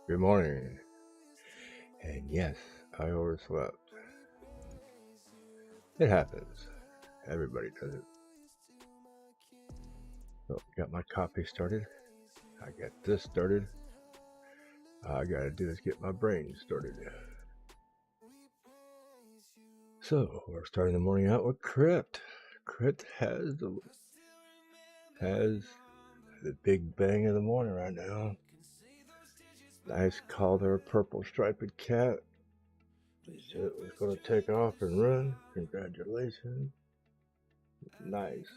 Good morning. And yes, I overslept. It happens. Everybody does it. So, got my coffee started. I got this started. All I gotta do is get my brain started. So, we're starting the morning out with Crypt. Crypt has the big bang of the morning right now. Nice collar, purple striped cat. He said it was going to take off and run. Congratulations. Nice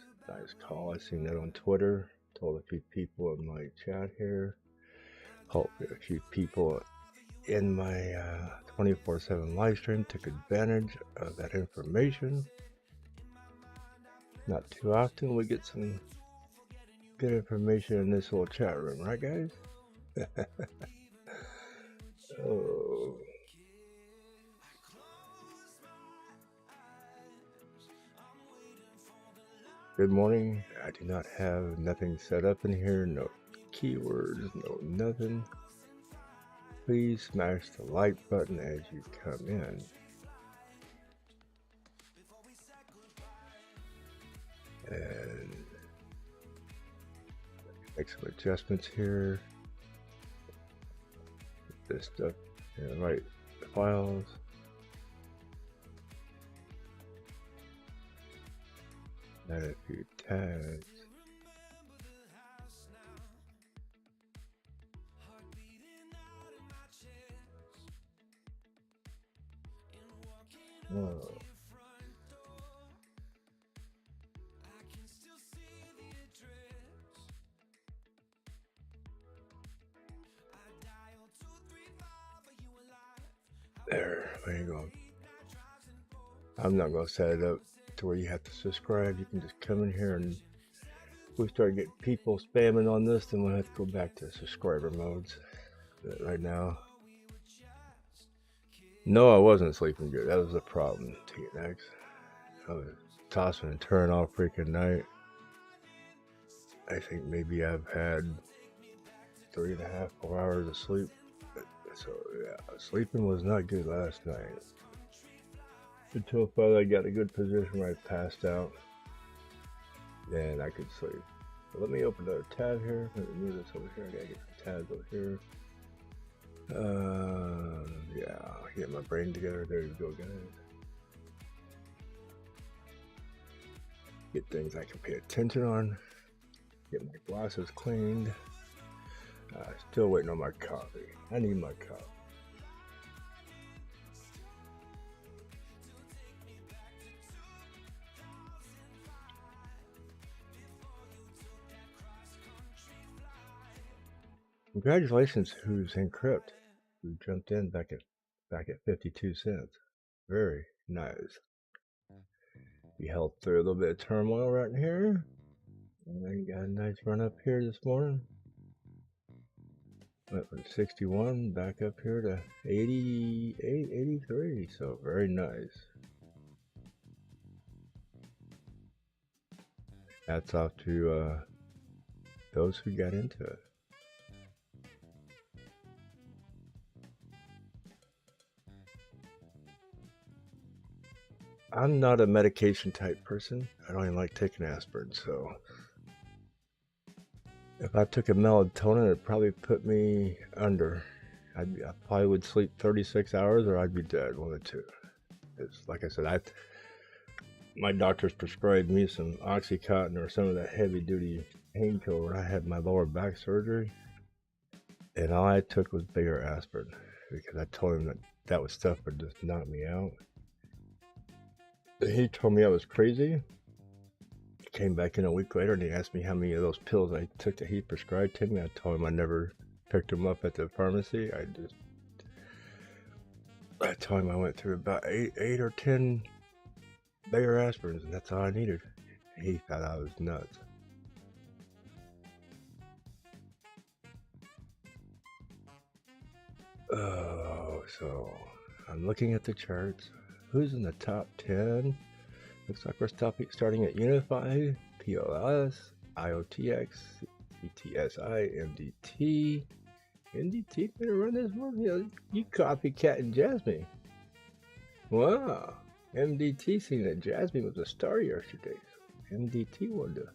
call. I seen that on Twitter. Told a few people in my chat here. Hopefully a few people in my 24/7 live stream took advantage of that information. Not too often we get some good information in this little chat room, right guys? Oh. Good morning. I do not have nothing set up in here, no keywords, no nothing. Please smash the like button as you come in. And make some adjustments here. Get this stuff in the right files. Add a few tags. Oh. There you go. I'm not going to set it up to where you have to subscribe. You can just come in here, and if we start getting people spamming on this, then we'll have to go back to subscriber modes. But right now, no, I wasn't sleeping good. That was the problem, TNX. I was tossing and turning all freaking night. I think maybe I've had 3.5, 4 hours of sleep. So yeah, sleeping was not good last night. Until finally I got a good position where I passed out, then I could sleep. But let me open another tab here. Let me move this over here. I gotta get some tabs over here. Yeah, get my brain together. There you go, guys. Get things I can pay attention on. Get my glasses cleaned. Still waiting on my coffee. I need my coffee. Congratulations, who's in Crypt, who jumped in back at 52 cents. Very nice. We held through a little bit of turmoil right in here, and then got a nice run up here this morning. Went from 61 back up here to 88, 83. So very nice. Hats off to those who got into it. I'm not a medication type person. I don't even like taking aspirin, so if I took a melatonin, it'd probably put me under. I probably would sleep 36 hours or I'd be dead, one of the two. It's like I said, my doctors prescribed me some Oxycontin or some of that heavy duty painkiller when I had my lower back surgery, and all I took was bigger aspirin because I told him that was stuff would just knock me out. He told me I was crazy. He came back in a week later and he asked me how many of those pills I took that he prescribed to me. I told him I never picked them up at the pharmacy. That time I went through about 8 or 10 Bayer aspirins, and that's all I needed. He thought I was nuts. Oh, so I'm looking at the charts. Who's in the top 10? Looks like we're starting at Unify, PLS, IOTX, CTSI, MDT. MDT better run this one. You copycatting Jasmine. Wow. MDT seen that Jasmine was a star yesterday. So MDT wanted to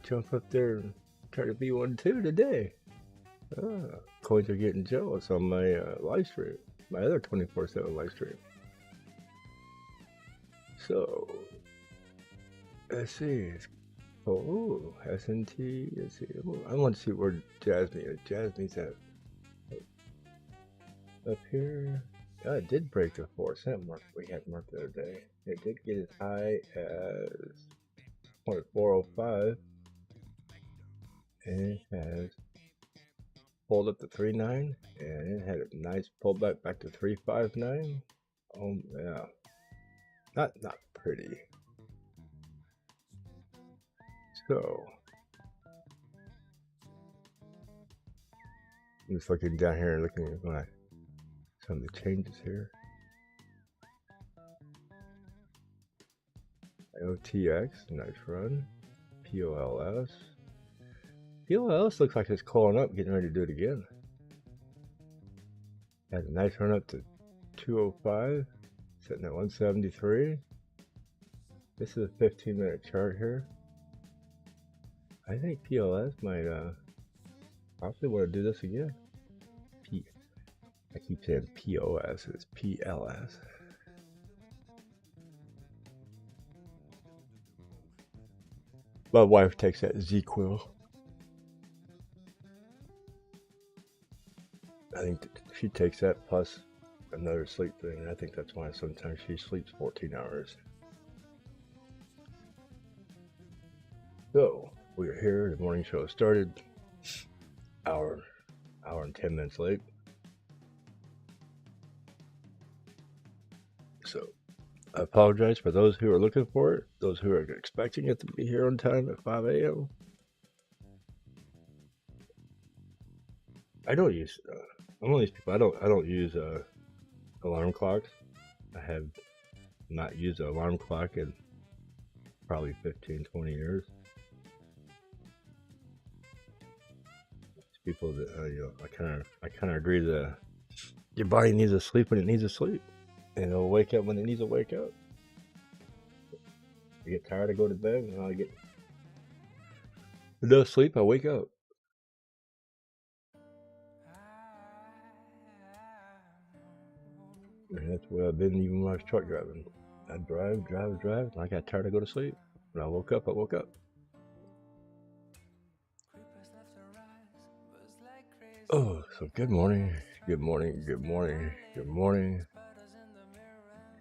jump up there and try to be one too today. Coins are getting jealous on my live stream, my other 24/7 live stream. So, let's see. Oh, S&T. Let's see. I want to see where Jasmine is. Jasmine's at up here. Oh, it did break the 4-cent mark we had marked the other day. It did get as high as 0.405, and it has pulled up to 3.9, and it had a nice pullback back to 3.59. Oh yeah, not pretty. So I'm just looking down here and looking at some of the changes here. OTX, nice run. POLS. POLS looks like it's calling up, getting ready to do it again. Had a nice run up to 205, sitting at 173. This is a 15-minute chart here. I think PLS might possibly want to do this again. I keep saying POS, it's PLS. My wife takes that Z-Quill. I think she takes that plus another sleep thing. I think that's why sometimes she sleeps 14 hours. So, we're here, the morning show started. Hour and 10 minutes late. So, I apologize for those who are looking for it, those who are expecting it to be here on time at 5 a.m. I don't use, I'm one of these people, I don't use alarm clocks. I have not used an alarm clock in probably 15, 20 years. People that I kind of agree that your body needs to sleep when it needs to sleep, and it'll wake up when it needs to wake up. I get tired, I go to bed, and I get enough sleep, I wake up. And that's where I've been even when I was truck driving. I drive, and I got tired, I go to sleep. When I woke up, I woke up. Oh, so good morning.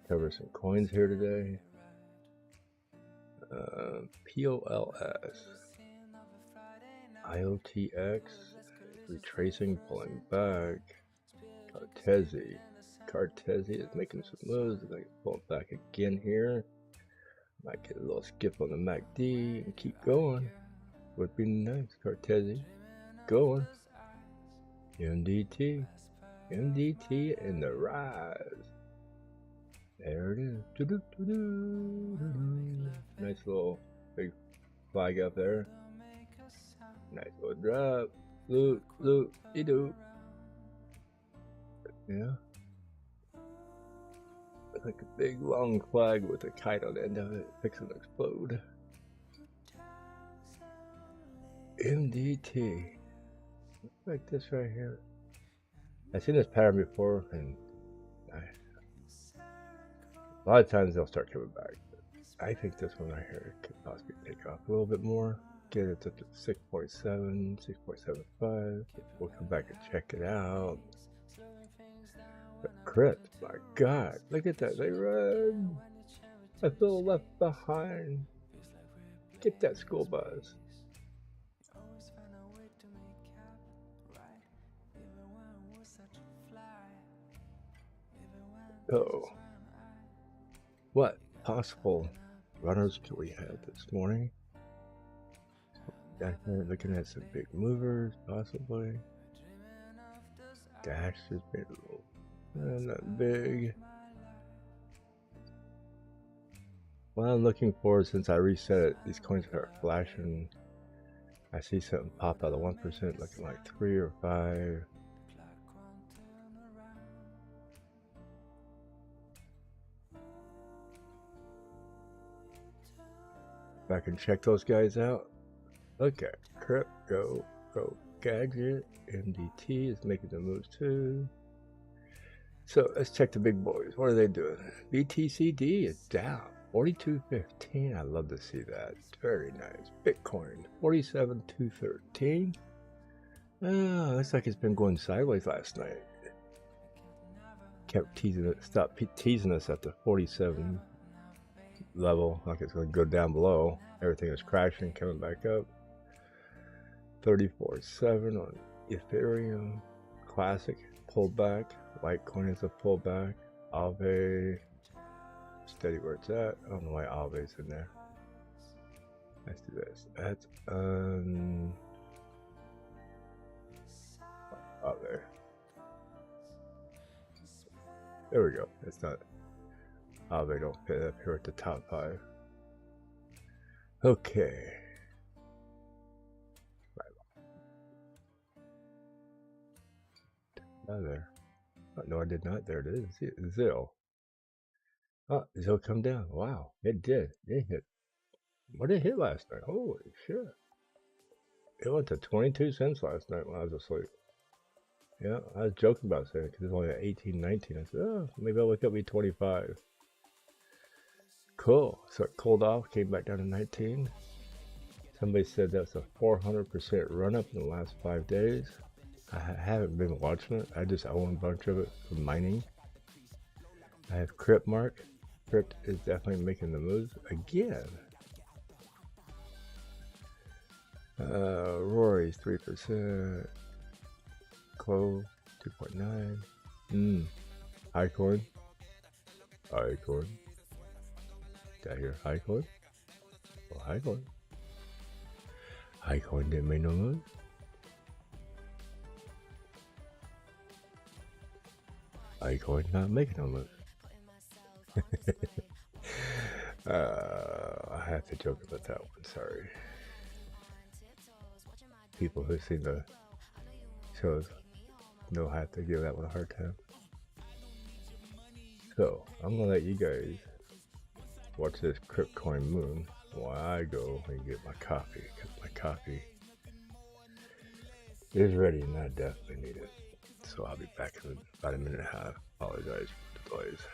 Cover some coins here today. POLS, IOTX, retracing, pulling back. Cartesi is making some moves. It's like pull back again here. Might get a little skip on the MACD and keep going. Would be nice. Cartesi going. MDT in the rise. There it is. Nice little big flag up there. Nice little drop. Loop, do. Yeah. It's like a big long flag with a kite on the end of it. Fixing to explode. MDT. Like this right here. I've seen this pattern before, and a lot of times they'll start coming back. I think this one right here could possibly take off a little bit more. Get it to 6.7, 6.75. We'll come back and check it out. The crit, my God, look at that, they run. I feel left behind. Get that school bus. So, what possible runners can we have this morning? Back there looking at some big movers, possibly. Dash has been a little not big. What I'm looking for, since I reset it, these coins are flashing. I see something pop out of 1%, looking like 3 or 5. If I can check those guys out. Look at Crypto, Gadget, MDT is making the moves too. So let's check the big boys. What are they doing? BTCD is down 42.15. I love to see that. Very nice. Bitcoin 47.213. Looks like it's been going sideways last night. Kept teasing it. Stopped teasing us at the 47 level, like it's going to go down below. Everything is crashing, coming back up. 34.7 on Ethereum. Classic pullback. Litecoin is a pullback. Aave steady where it's at. I don't know why Aave's in there. Let's do this. That's Aave. There we go. It's not Aave. Don't fit up here at the top 5. Okay. There. Oh, no, I did not. There it is. Zill. Oh, Zill come down. Wow, it did. It hit. What did it hit last night? Holy shit. It went to 22 cents last night when I was asleep. Yeah, I was joking about saying it because it's only at 18, 19. I said, oh, maybe I'll wake up at 25. Cool. So it cooled off, came back down to 19. Somebody said that's a 400% run up in the last 5 days. I haven't been watching it. I just own a bunch of it for mining. I have Cryptmark. Crypt is definitely making the moves again. Rory's 3%. Clove 2.9. Highcoin. Highcoin. Did I hear Highcoin? Oh, Highcoin. Highcoin didn't make no moves. Highcoin not making no moves. I have to joke about that one, sorry. People who've seen the shows know how to give that one a hard time. So, I'm gonna let you guys watch this Cryptcoin moon while I go and get my coffee, because my coffee is ready and I definitely need it. So I'll be back in about a minute and a half. Apologize for the delays.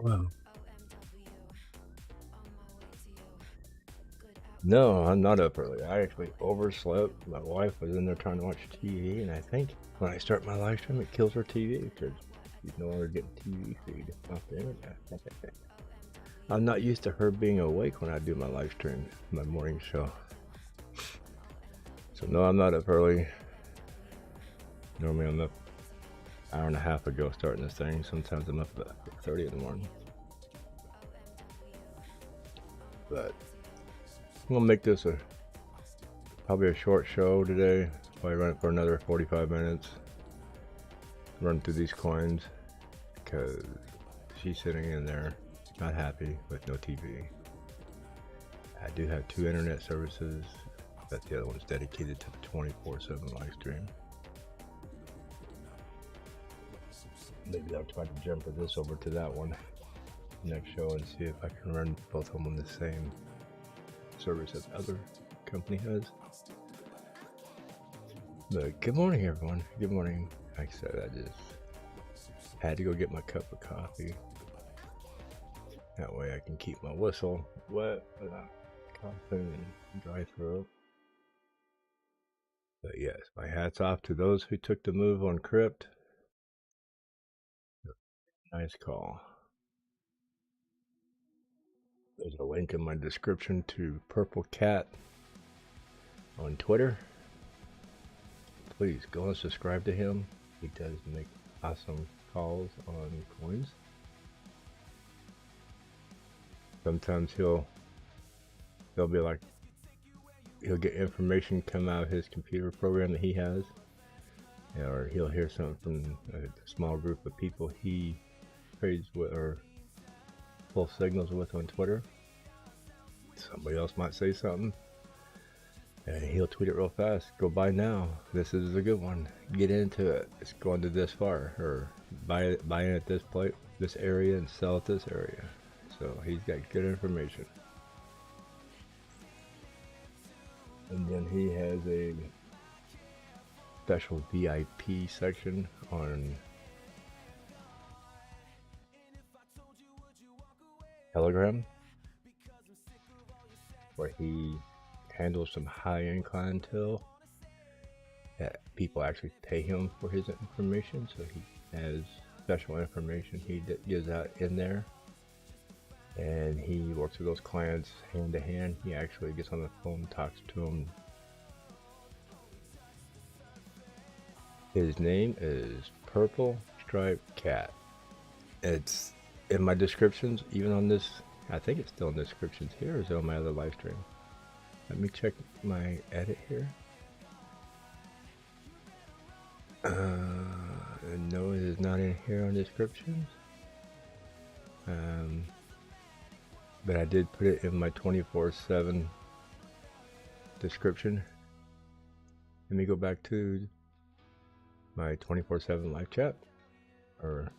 Wow. No, I'm not up early. I actually overslept. My wife was in there trying to watch TV, and I think when I start my live stream, it kills her TV because she's no longer getting TV feed off the internet. I'm not used to her being awake when I do my live stream, my morning show. So no, I'm not up early. Normally I'm up an hour and a half ago starting this thing. Sometimes I'm up about 30 in the morning. But I'm gonna make this probably a short show today. Probably run it for another 45 minutes. Run through these coins because she's sitting in there not happy with no TV. I do have 2 internet services, but the other one's dedicated to the 24/7 live stream. Maybe I'll try to jumper this over to that one next show and see if I can run both of them on the same service that the other company has. But good morning, everyone. Good morning. Like I said, I just had to go get my cup of coffee. That way I can keep my whistle wet without coughing and dry throat. But yes, my hat's off to those who took the move on Crypt. Nice call. There's a link in my description to Purple Cat on Twitter. Please go and subscribe to him. He does make awesome calls on coins. Sometimes he'll be like, he'll get information come out of his computer program that he has, or he'll hear something from a small group of people he trades with or pulls signals with on Twitter. Somebody else might say something, and he'll tweet it real fast. Go buy now. This is a good one. Get into it. It's going to this far, or buy it at this place, this area, and sell at this area. So he's got good information. And then he has a special VIP section on Telegram, where he handles some high-end clientele that people actually pay him for his information. So he has special information he gives out in there, and he works with those clients hand to hand. He actually gets on the phone, talks to them. His name is Purple Striped Cat. It's in my descriptions, even on this. I think it's still in the descriptions here, or is it on my other live stream? Let me check my edit here. No, it is not in here on descriptions. But I did put it in my 24/7 description. Let me go back to my 24/7 live chat, or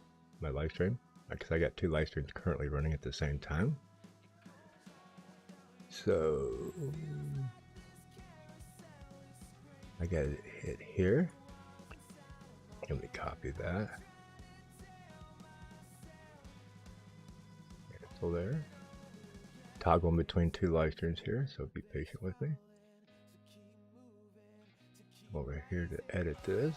my live stream, because I got 2 live streams currently running at the same time. So I got it hit here. Let me copy that. Cancel there. Toggling between 2 live streams here, so be patient with me. Over here to edit this.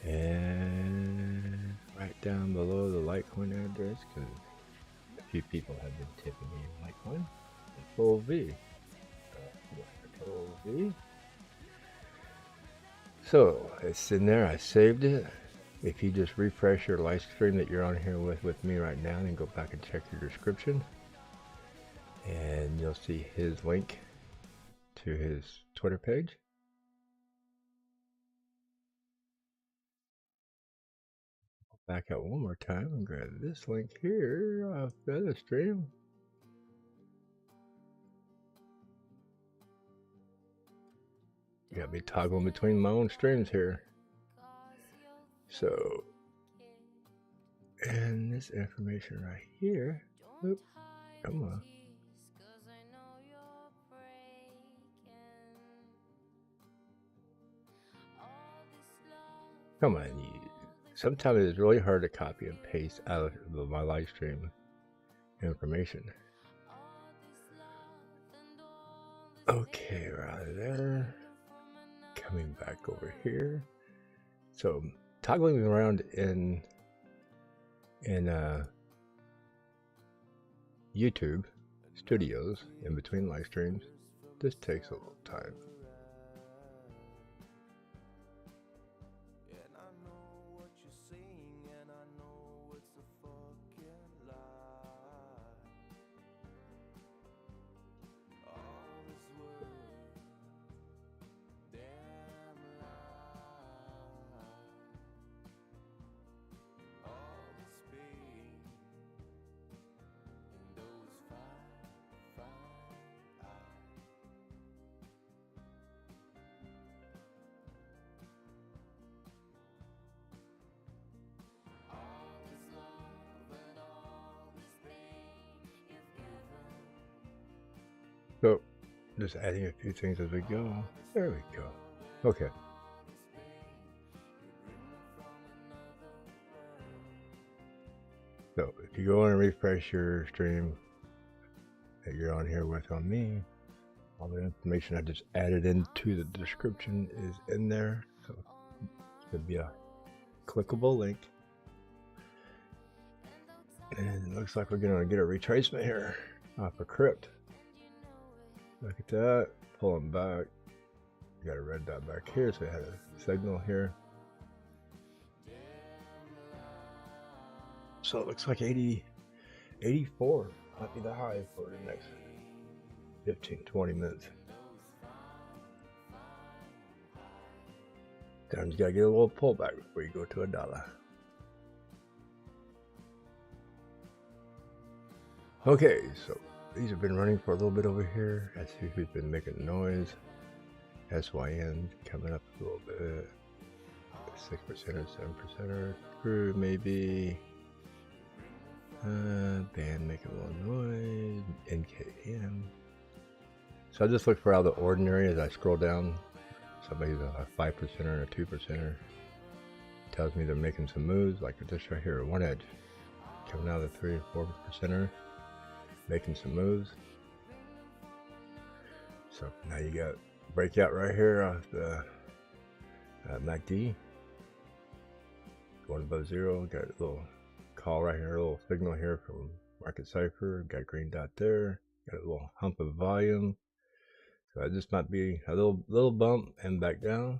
And right down below the Litecoin address, because a few people have been tipping me in Litecoin. Control V. Control V. So it's in there. I saved it. If you just refresh your live stream that you're on here with me right now, and go back and check your description, and you'll see his link to his Twitter page. Back out one more time and grab this link here off the other stream. Got me toggling between my own streams here. So, and this information right here. Oop, come on. Come on, you sometimes it's really hard to copy and paste out of my live stream information. Okay, right there. Coming back over here. So toggling around in YouTube Studios in between live streams, this takes a little time. So, just adding a few things as we go. There we go. Okay. So, if you go and refresh your stream that you're on here with on me, all the information I just added into the description is in there. So, it's going to be a clickable link. And it looks like we're going to get a retracement here off of Crypt. Look at that, pulling back. Got a red dot back here, so we had a signal here. So it looks like 84 might be the high for the next 15-20 minutes. Sometimes you gotta get a little pullback before you go to $1. Okay, so these have been running for a little bit over here. Let's see who's been making noise. SYN coming up a little bit. 6% or 7%er. Crew maybe. Band making a little noise. NKM. So I just look for out of the ordinary as I scroll down. Somebody's a 5%er and a 2%er. Tells me they're making some moves, like this right here, one edge. Coming out of the 3 or 4%er. Making some moves. So now you got breakout right here off the MACD. Going above 0. Got a little call right here, a little signal here from Market Cipher. Got a green dot there. Got a little hump of volume. So it just might be a little bump and back down,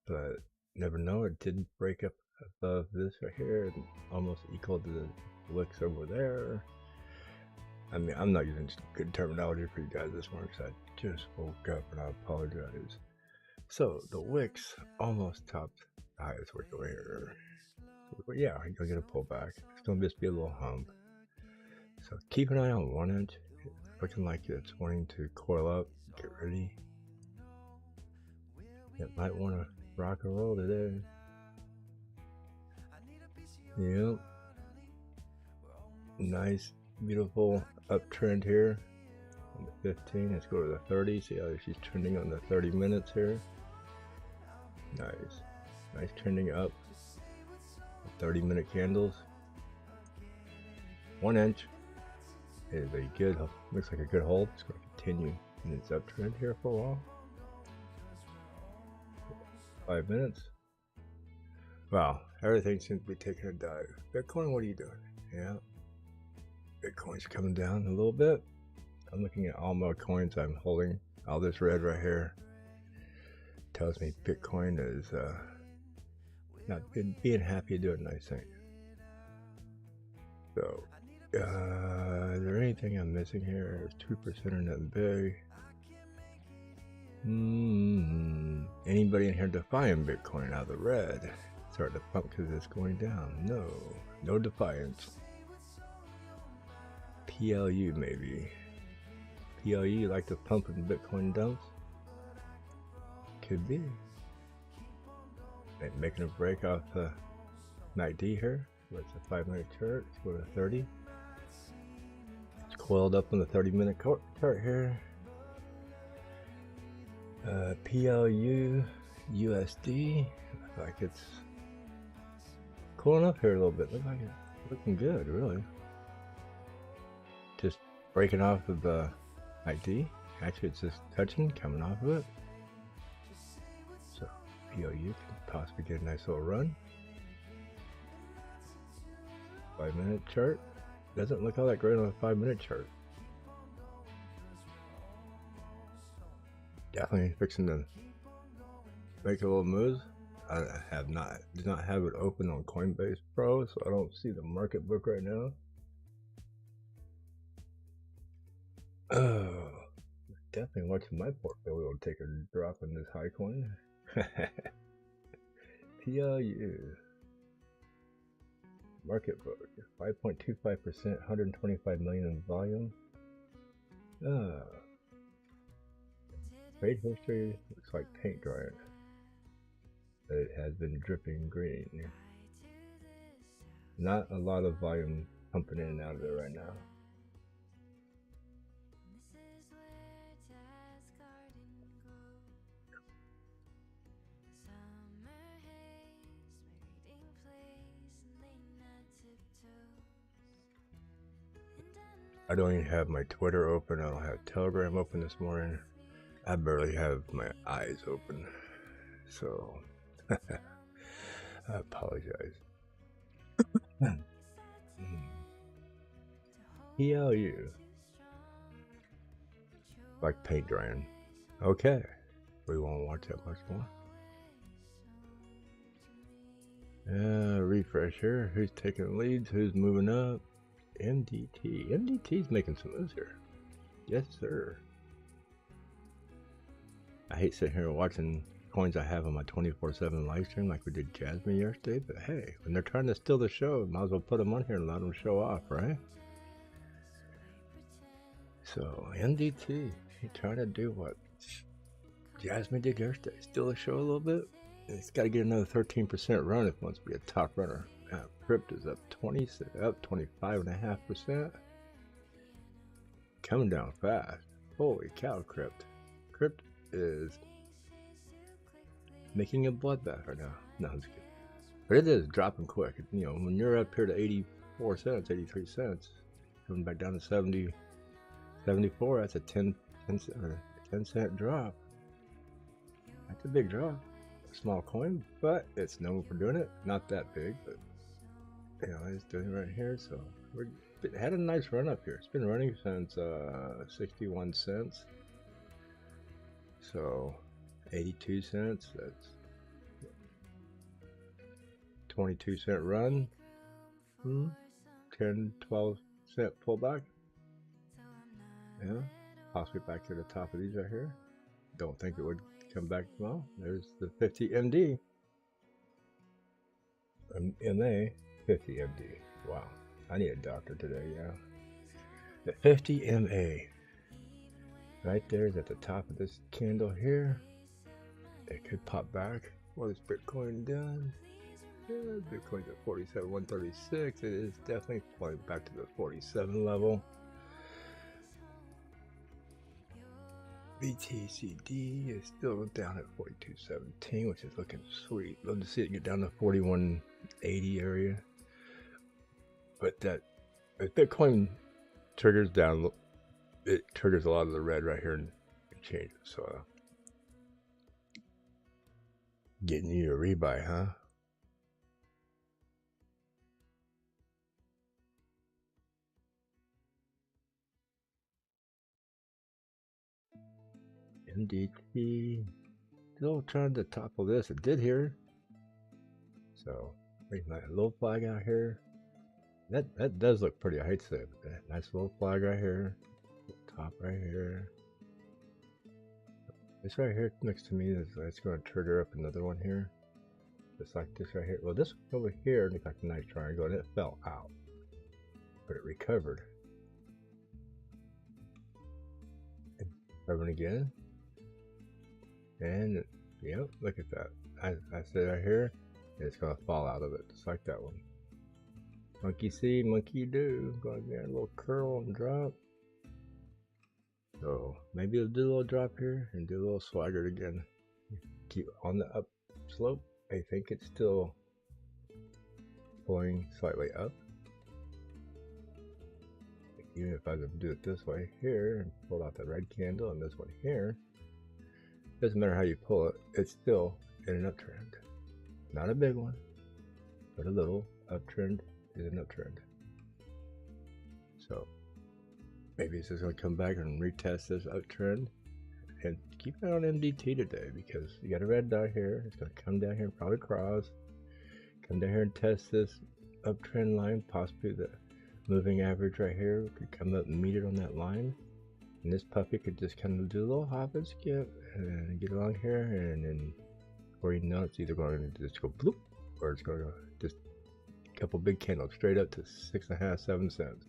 but never know. It didn't break up above this right here, almost equal to the wicks over there. I mean, I'm not using good terminology for you guys this morning because I just woke up and I apologize. So the wicks almost topped the highest wick over here. Yeah, you're gonna get a pullback. It's gonna just be a little hump. So keep an eye on one edge. It's looking like it's wanting to coil up. Get ready. It might want to rock and roll today. Yep. Nice, beautiful uptrend here on the 15. Let's go to the 30. See how she's trending on the 30 minutes here. Nice trending up. 30-minute candles. 1 inch is a good, looks like a good hold. It's going to continue in its uptrend here for a while. 5 minutes. Wow, everything seems to be taking a dive. Bitcoin, what are you doing? Yeah, Bitcoin's coming down a little bit. I'm looking at all my coins I'm holding. All this red right here tells me Bitcoin is not being happy doing nice things. So, is there anything I'm missing here? It's 2% or nothing big. Anybody in here defying Bitcoin out of the red? Starting to pump because it's going down. No defiance. PLU maybe. PLU like to pump in Bitcoin dumps? Could be. And making a break off the MACD here. What's the 5-minute chart? Let's go to 30. It's coiled up on the 30-minute chart here. PLU USD. Looks like it's cooling up here a little bit. Look like it's looking good, really. Just breaking off of the ID. Actually, it's just touching, coming off of it. So, POU can possibly get a nice little run. 5-minute chart. Doesn't look all that great on a 5-minute chart. Definitely fixing to make a little move. I do not have it open on CoinBase Pro, so I don't see the market book right now. Oh, definitely watching my portfolio take a drop in this high coin. PLU market book 5.25%, 125 million in volume. Trade history looks like paint drying. It has been dripping green. Not a lot of volume pumping in and out of there right now. I don't even have my Twitter open. I don't have Telegram open this morning. I barely have my eyes open. So, I apologize. PLU. Like paint drying. Okay. We won't watch that much more. Refresh here. Who's taking leads? Who's moving up? MDT. MDT's making some moves here. Yes, sir. I hate sitting here watching coins I have on my 24/7 live stream like we did Jasmine yesterday, but hey, when they're trying to steal the show, might as well put them on here and let them show off, right? So, MDT, trying to do what Jasmine did yesterday, steal the show a little bit. It's got to get another 13% run if it wants to be a top runner. Crypto's up 25.5%. Coming down fast. Holy cow, Crypt. Crypt is making a bloodbath right now. No, I'm just kidding. But it is dropping quick. You know, when you're up here to 84 cents, 83 cents, coming back down to 70, 74, that's a 10 cent drop. That's a big drop. A small coin, but it's known for doing it. Not that big, but you know, it's doing it right here. So it had a nice run up here. It's been running since 61 cents. So 82 cents, that's 22-cent run. 10, 12 cent pullback. Yeah, possibly back to the top of these right here. Don't think it would come back. Well, there's the 50 MD. MA 50 MD. Wow, I need a doctor today. Yeah, the 50 MA right there is at the top of this candle here. It could pop back. What is Bitcoin done? Yeah, Bitcoin's at 47,136. It is definitely falling back to the 47 level. BTCD is still down at 42.17, which is looking sweet. Love to see it get down to 41.80 area. But that, if Bitcoin triggers down, it triggers a lot of the red right here and changes. So, getting you a rebuy, huh? MDT, still trying to topple this. It did here. So, make my little flag out here. That does look pretty. I hate to say it, but that nice little flag right here. Top right here. This right here next to me is it's going to trigger up another one here. Just like this right here. Well, this one over here looked like a nice triangle and it fell out. But it recovered. And recovered again. And, yep, look at that. I said right here, it's going to fall out of it, just like that one. Monkey see, monkey do. Going to get a little curl and drop. So, maybe it'll do a little drop here and do a little swagger again. Keep on the up slope. I think it's still pulling slightly up. Even if I do it this way here and pull out the red candle and this one here, doesn't matter how you pull it, it's still in an uptrend. Not a big one, but a little uptrend is an uptrend. So maybe it's just going to come back and retest this uptrend. And keep it on MDT today, because you got a red dot here. It's going to come down here and probably cross. Come down here and test this uptrend line, possibly the moving average right here. Could come up and meet it on that line. And this puppy could just kind of do a little hop and skip and get along here. And then before you know it, it's either going to just go bloop, or it's going to just a couple big candles straight up to 6.5, 7 cents.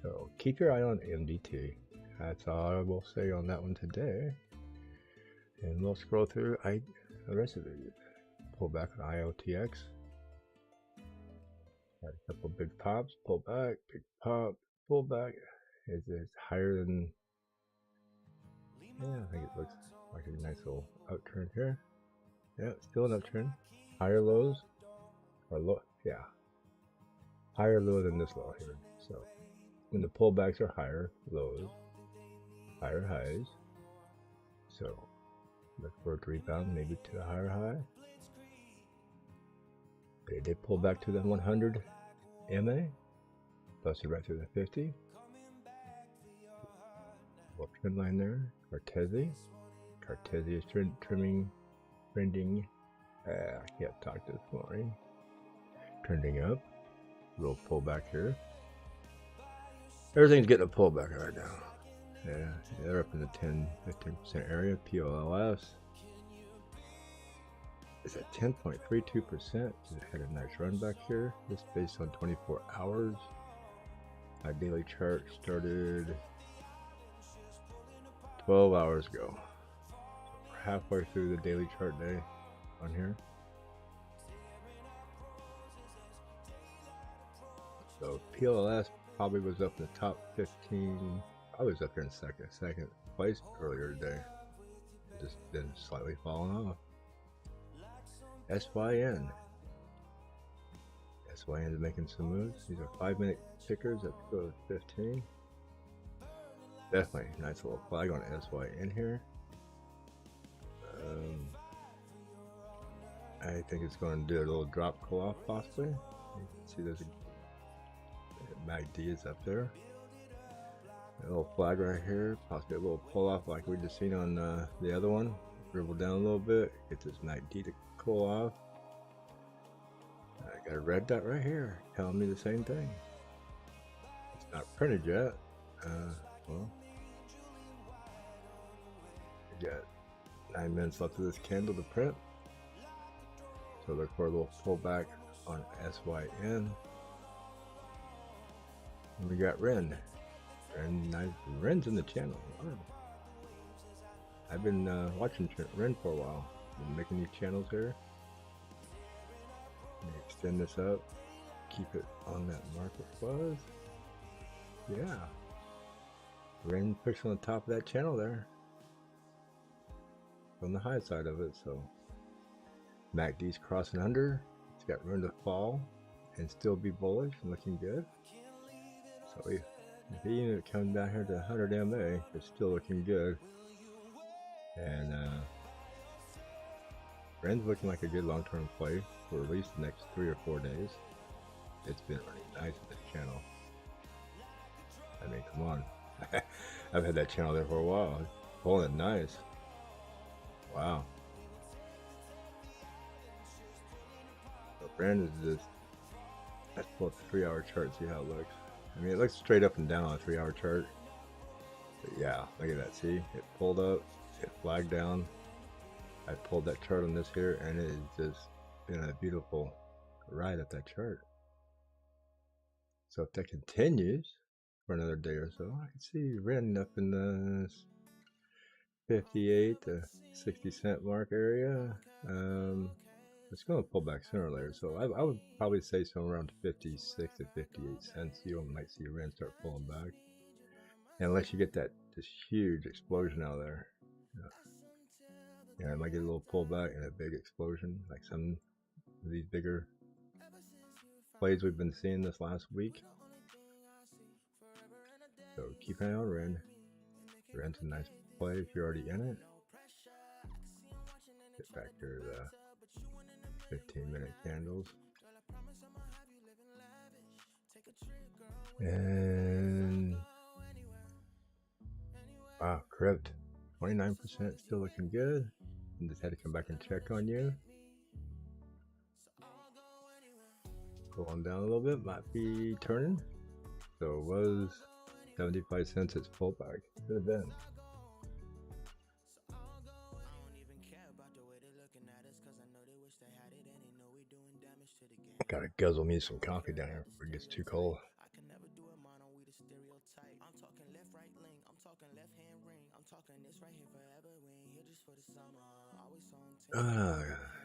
So keep your eye on MDT. That's all I will say on that one today. And we'll scroll through the rest of it. Pull back on IOTX. Got a couple big pops, pull back, big pop, pull back. It's higher than, yeah, I think it looks like a nice little uptrend here. Yeah, still an uptrend. Higher lows, or low, yeah. Higher low than this low here. So when the pullbacks are higher lows, higher highs. So look for it to rebound maybe to a higher high. They did pull back to the 100 MA, busted right through the 50. Little trend line there. Cartesi is trending. I can't talk this morning. Trending up. Little pullback here. Everything's getting a pullback right now. Yeah, they're up in the 10-15% area. POLS is at 10.32%. It had a nice run back here. This based on 24 hours. My daily chart started 12 hours ago. So we're halfway through the daily chart day on here. So PLS probably was up in the top 15. I was up here in second place earlier today. Just been slightly falling off. SYN is making some moves. These are 5-minute tickers that go to 15. Definitely nice little flag on SYN here. I think it's going to do a little drop call off possibly. You can see there's a MACD is up there. A little flag right here, possibly a little pull off like we just seen on the other one. Dribble down a little bit, get this MACD to cool off. I got a red dot right here telling me the same thing. It's not printed yet. Well, we got 9 minutes left of this candle to print. So look for a little pullback on SYN. And we got REN. REN's in the channel. Wow. I've been watching REN for a while. Been making these channels here. Extend this up. Keep it on that market buzz. Yeah. REN pushed on the top of that channel there. On the high side of it, so MACD's crossing under. It's got room to fall and still be bullish and looking good. So if the unit comes down here to 100 MA, it's still looking good. And REN's looking like a good long-term play for at least the next 3 or 4 days. It's been really nice with this channel. I mean, come on. I've had that channel there for a while. It's pulling it nice. Wow. So REN is just, let's pull up the 3-hour chart and see how it looks. I mean, it looks straight up and down on a 3-hour chart. But yeah, look at that. See, it pulled up, it flagged down. I pulled that chart on this here, and it has just been a beautiful ride at that chart. So if that continues for another day or so, I can see REN up in the 58 to 60 cent mark area. It's going to pull back sooner or later, so I would probably say somewhere around 56 to 58 cents. You might see REN start pulling back, and unless you get that this huge explosion out there. Yeah, I might get a little pullback and a big explosion, like some of these bigger plays we've been seeing this last week. So keep an eye on Ren. Ren's a nice play if you're already in it. Get back to the 15-minute candles. And wow, Crypt, 29% still looking good. And just had to come back and check on you. Pulling down a little bit, might be turning. So it was 75 cents, it's pullback. Could have been. Gotta guzzle me some coffee down here before it gets too cold.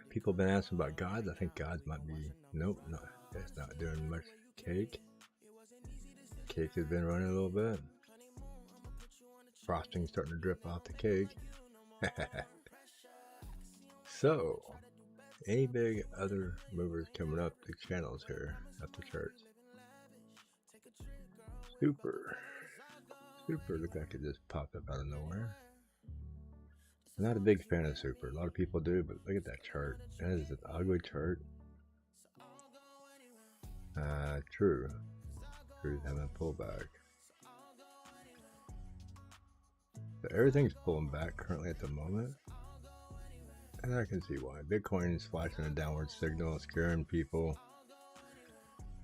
People have been asking about gods. I think gods might be, nope, no, it's not doing much. Cake has been running a little bit. Frosting starting to drip off the cake. So, any big other movers coming up the channels here, up the charts? Super looked like it just popped up out of nowhere. I'm not a big fan of Super. A lot of people do, but look at that chart. That is an ugly chart. True's having a pullback. So everything's pulling back currently at the moment. And I can see why. Bitcoin is flashing a downward signal, scaring people.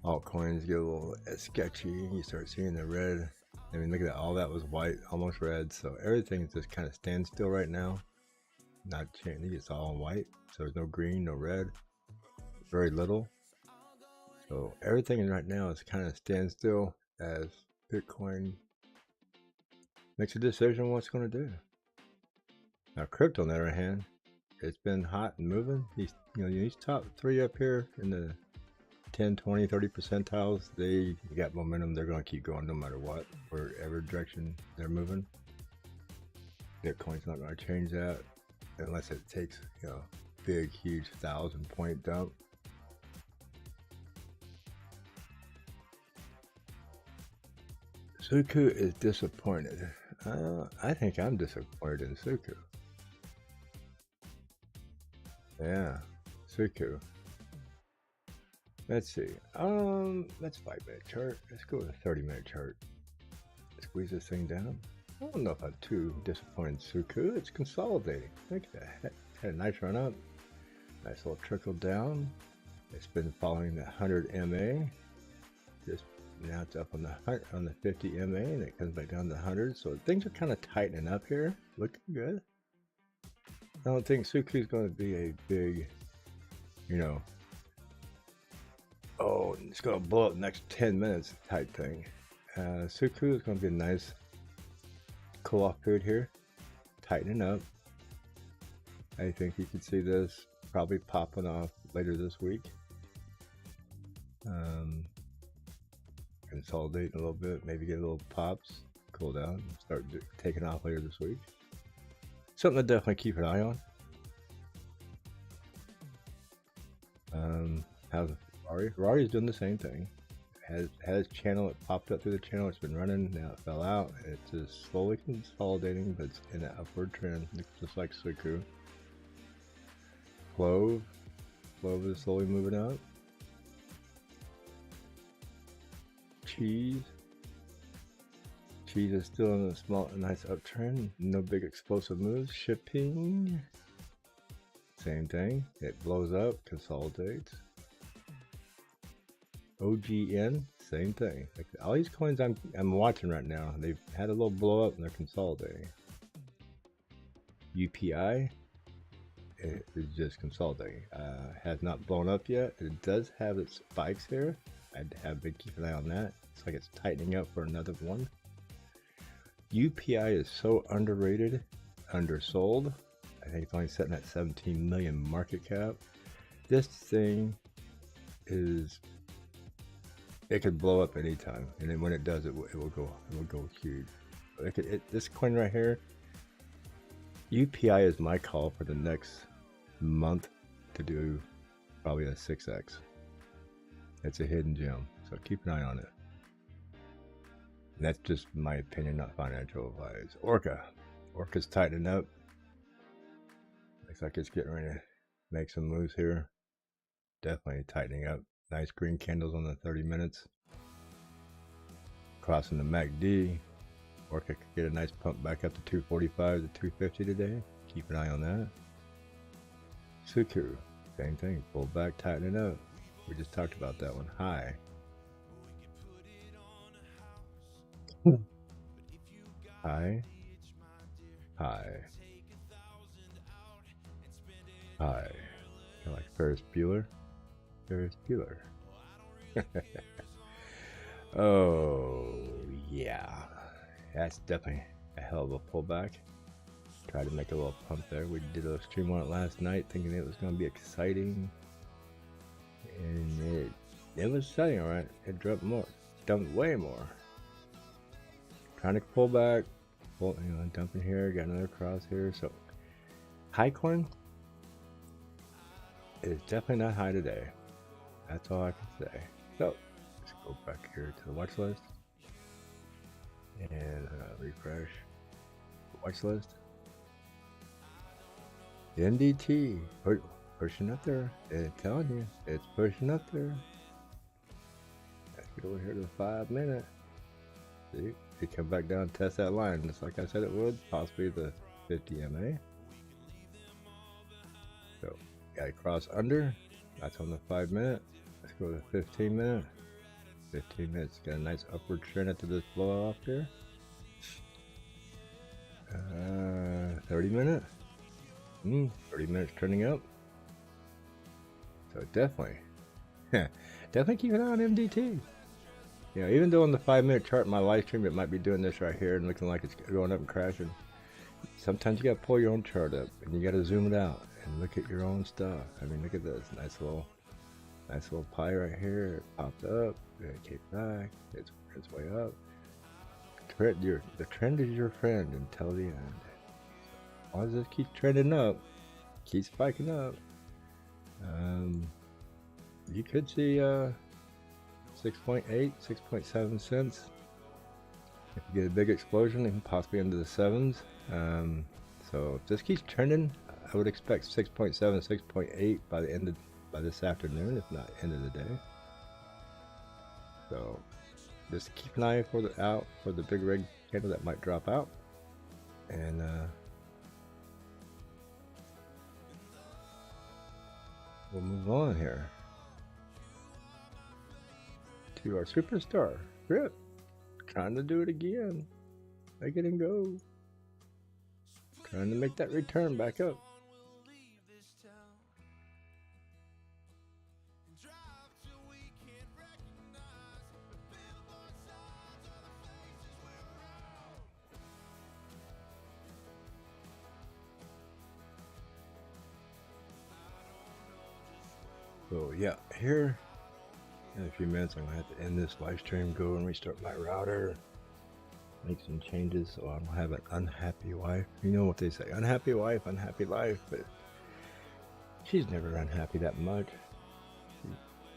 Altcoins get a little sketchy. You start seeing the red. I mean, look at that. All that was white, almost red. So everything's just kind of standstill right now. Not changing. It's all white. So there's no green, no red. Very little. So everything right now is kind of standstill as Bitcoin makes a decision on what it's going to do. Now, crypto, on the other hand, it's been hot and moving. These top three up here in the 10, 20, 30 percentiles, they got momentum. They're going to keep going no matter what, wherever direction they're moving. Bitcoin's not going to change that unless it takes, big, huge 1,000-point dump. Suku is disappointed. I think I'm disappointed in Suku. Yeah, Suku. Let's see. Let's 5-minute chart. Let's go with a 30-minute chart. Squeeze this thing down. I don't know if I'm too disappointed in Suku. It's consolidating. Look at that. Had a nice run up. Nice little trickle down. It's been following the 100 MA. Just now it's up on the 50 MA, and it comes back down to 100. So things are kind of tightening up here. Looking good. I don't think Suku is going to be a big, oh, it's going to blow up the next 10 minutes type thing. Suku is going to be a nice cool off period here, tightening up. I think you can see this probably popping off later this week. Consolidate a little bit, maybe get a little pops, cool down, start taking off later this week. Something to definitely keep an eye on. How's Ferrari? Ferrari's doing the same thing. Has channel, it popped up through the channel, it's been running, now it fell out. It's just slowly consolidating, but it's in an upward trend, just like Suku. Clove is slowly moving up. Cheese is still in a nice uptrend. No big explosive moves. Shipping, same thing. It blows up, consolidates. OGN, same thing. Like all these coins I'm watching right now, they've had a little blow up and they're consolidating. UPI, it is just consolidating. Has not blown up yet. It does have its spikes here. I'd have been keeping an eye on that. It's like it's tightening up for another one. UPI is so underrated, undersold. I think it's only sitting at 17 million market cap. This thing it could blow up anytime, and then when it does, it will go huge. This coin right here, UPI is my call for the next month to do probably a 6x. It's a hidden gem, so keep an eye on it. And that's just my opinion, not financial advice. Orca's tightening up. Looks like it's getting ready to make some moves here. Definitely tightening up. Nice green candles on the 30 minutes. Crossing the MACD. Orca could get a nice pump back up to 245 to 250 today. Keep an eye on that. Suku, same thing. Pull back, tightening up. We just talked about that one. High. High. High. High. Kind of like Ferris Bueller. Ferris Bueller. Oh, yeah. That's definitely a hell of a pullback. Tried to make a little pump there. We did a stream on it last night thinking it was going to be exciting. And it was exciting, alright. It dropped more. Dumped way more. Trying to pull back. Dumping here. Got another cross here. So, high coin is definitely not high today. That's all I can say. So, let's go back here to the watch list. And refresh the watch list. The NDT pushing up there. It's telling you, it's pushing up there. Let's get over here to the 5 minute. See, it come back down and test that line, just like I said it would. Possibly the 50 MA. So, gotta cross under. That's on the 5 minute. Let's go to the 15 minute. 15 minutes. Got a nice upward trend after this blow off here. 30 minute. 30 minutes trending up. So definitely keep an eye on MDT. You know, even though on the 5 minute chart, my live stream, it might be doing this right here and looking like it's going up and crashing. Sometimes you gotta pull your own chart up and you gotta zoom it out and look at your own stuff. I mean, look at this nice little pie right here. It popped up. It came back. It's way up. The trend is your friend until the end. As long as it keeps trending up, keeps spiking up, you could see 6.8, 6.7 cents. If you get a big explosion, even possibly into the 7s. So if this keeps trending, I would expect 6.7, 6.8 by this afternoon, if not end of the day. So just keep an eye for the big red candle that might drop out, and we'll move on here to our superstar, Grip. Trying to do it again. Make it and go. Trying to make that return back up. So yeah, here in a few minutes I'm gonna have to end this live stream, go and restart my router, make some changes so I don't have an unhappy wife. You know what they say, unhappy wife, unhappy life, but she's never unhappy that much.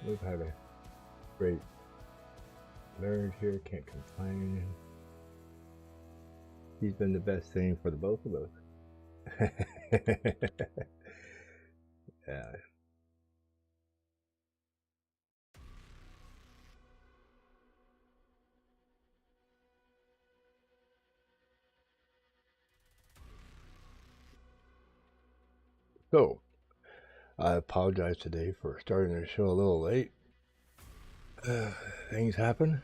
We've had a great marriage here, can't complain. He's been the best thing for the both of us. Yeah. So, I apologize today for starting the show a little late. Things happen.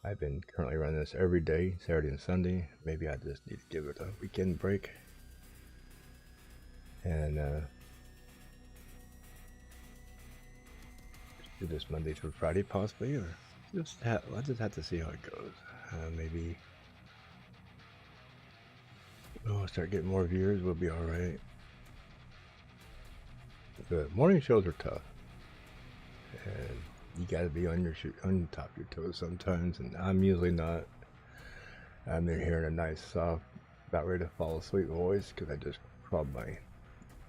I've been currently running this every day, Saturday and Sunday. Maybe I just need to give it a weekend break. And do this Monday through Friday possibly, or I'll just have to see how it goes. Maybe we'll start getting more viewers, we'll be alright. The morning shows are tough, and you gotta be on top of your toes sometimes, and I'm usually not. I'm there hearing a nice soft, about ready to fall asleep voice because I just crawled my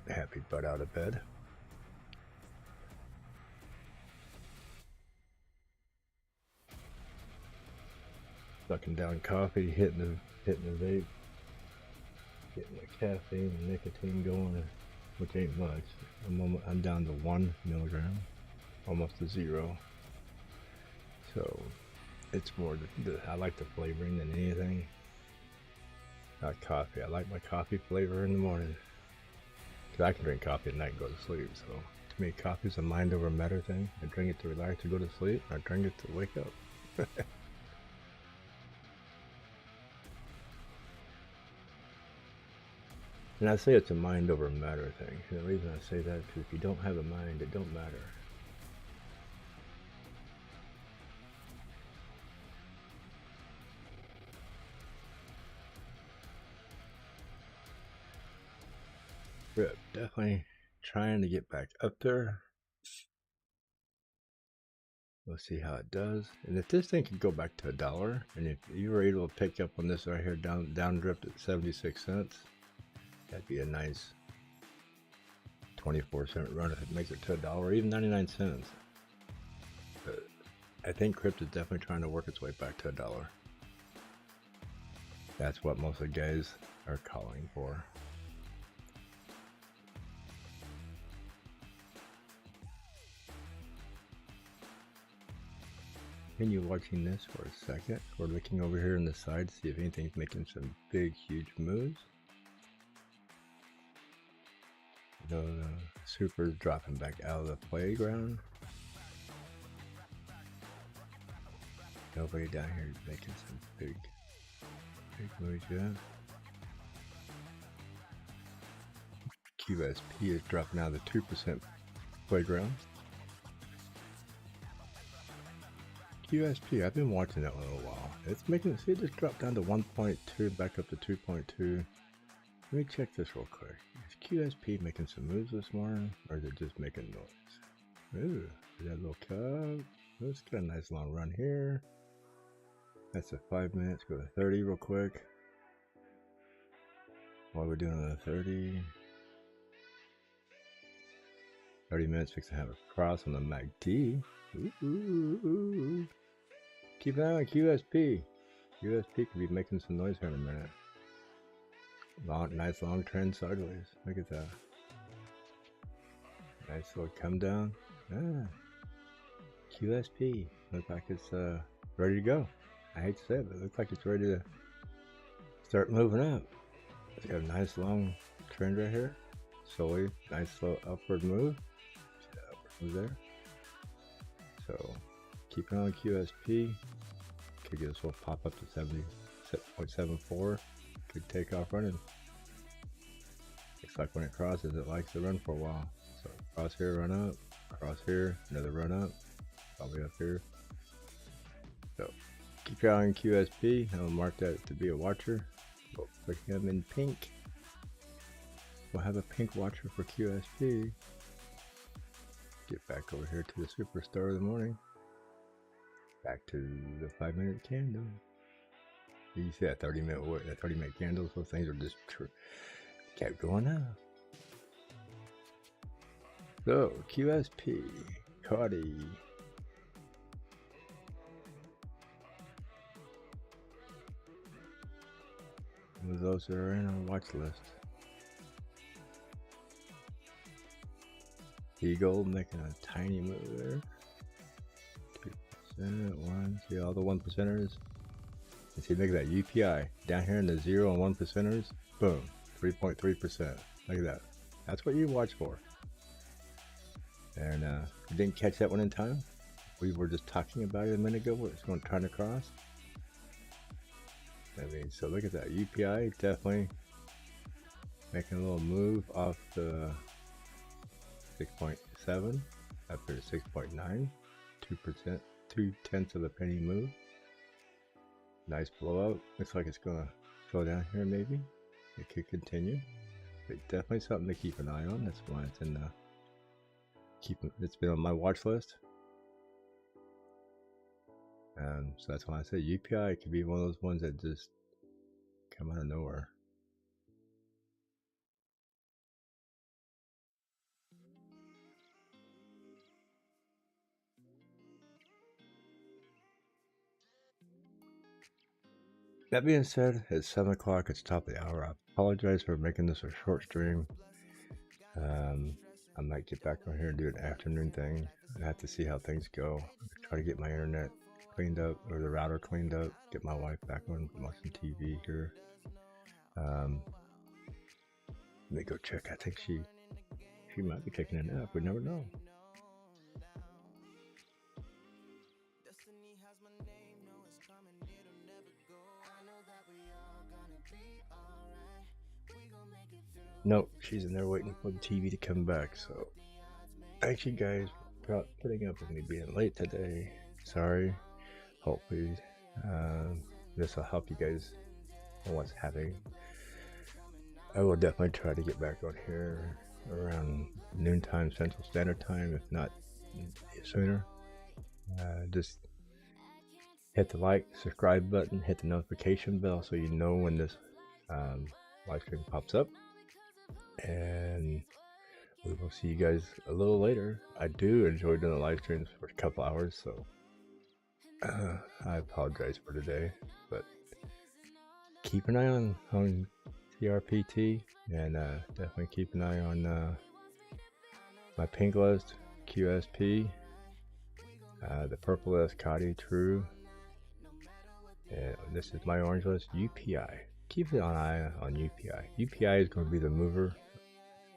happy butt out of bed. sucking down coffee, hitting the vape, getting the caffeine and nicotine going, which ain't much. I'm down to 1 milligram, almost to 0. So it's more I like the flavoring than anything. Not coffee. I like my coffee flavor in the morning. Cause I can drink coffee at night and go to sleep. So to me, coffee's a mind over matter thing. I drink it to relax to go to sleep. I drink it to wake up. And I say it's a mind over matter thing. And the reason I say that is because if you don't have a mind, it don't matter. But definitely trying to get back up there. We'll see how it does. And if this thing could go back to $1, and if you were able to pick up on this right here, down drift at 76 cents, that'd be a nice 24-cent run if it makes it to $1 or even 99 cents. But I think crypto's definitely trying to work its way back to $1. That's what most of the guys are calling for. Continue watching this for a second. We're looking over here on the side to see if anything's making some big, huge moves. The super's dropping back out of the playground. Nobody down here is making some big moves yet. QSP is dropping out of the 2% playground. QSP, I've been watching that one a little while. It's making, see, it just dropped down to 1.2, back up to 2.2. Let me check this real quick. Is QSP making some moves this morning, or is it just making noise? Ooh, is that a little cut? Let's get a nice long run here. That's a 5 minutes. Go to 30 real quick. What are we doing on the 30? 30 minutes, fix to have a cross on the MACD. Ooh. Keep an eye on QSP. QSP could be making some noise here in a minute. Nice long trend sideways. Look at that. Nice little come down. QSP. Looks like it's ready to go. I hate to say it, but it looks like it's ready to start moving up. It's got a nice long trend right here. Slowly, nice slow upward move. See that upward move there. So keep an eye on QSP. Could get this little pop up to 70.74. Could take off running. Looks like when it crosses, it likes to run for a while. So cross here, run up. Cross here, another run up. Probably up here. So keep your eye on QSP. I'll mark that to be a watcher. We'll click him in pink. We'll have a pink watcher for QSP. Get back over here to the superstar of the morning. Back to the 5-minute candle. You see that 30-minute candles, those things are just kept going up. So QSP, Cardi. Those that are in our watch list. Eagle making a tiny move there. 2%, 1. See all the 1%ers? You see, look at that UPI down here in the 0 and 1%ers. Boom, 3.3%. Look at that. That's what you watch for. And you didn't catch that one in time. We were just talking about it a minute ago. Where it's going trying to cross. I mean, so look at that UPI definitely making a little move off the 6.7 up to 6.9, 2%, 0.2 of a penny move. Nice blowout. Looks like it's gonna go down here maybe. It could continue. But definitely something to keep an eye on. That's why it's in the it's been on my watch list. So that's why I say UPI could be one of those ones that just come out of nowhere. that being said, it's 7 o'clock. It's top of the hour. I apologize for making this a short stream. I might get back on here and do an afternoon thing. I have to see how things go. Try to get my internet cleaned up, or the router cleaned up. Get my wife back on watching TV here. Let me go check. I think she might be taking a nap. We never know. Nope, she's in there waiting for the TV to come back. So, thank you guys for putting up with me being late today. Sorry. Hopefully, this will help you guys on what's happening. I will definitely try to get back on here around noontime Central Standard Time, if not sooner. Just hit the like, subscribe button, hit the notification bell so you know when this live stream pops up. And we will see you guys a little later. I do enjoy doing the live streams for a couple hours, so I apologize for today, but keep an eye on TRPT, and definitely keep an eye on my pink list, QSP, the purple list, Cody, True, and this is my orange list, UPI. Keep an eye on UPI. UPI is going to be the mover,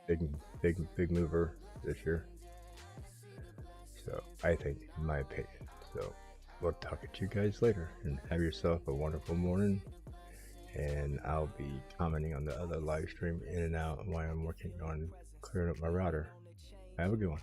big mover this year. So I think, in my opinion. So we'll talk to you guys later, and have yourself a wonderful morning. And I'll be commenting on the other live stream in and out while I'm working on clearing up my router. Have a good one.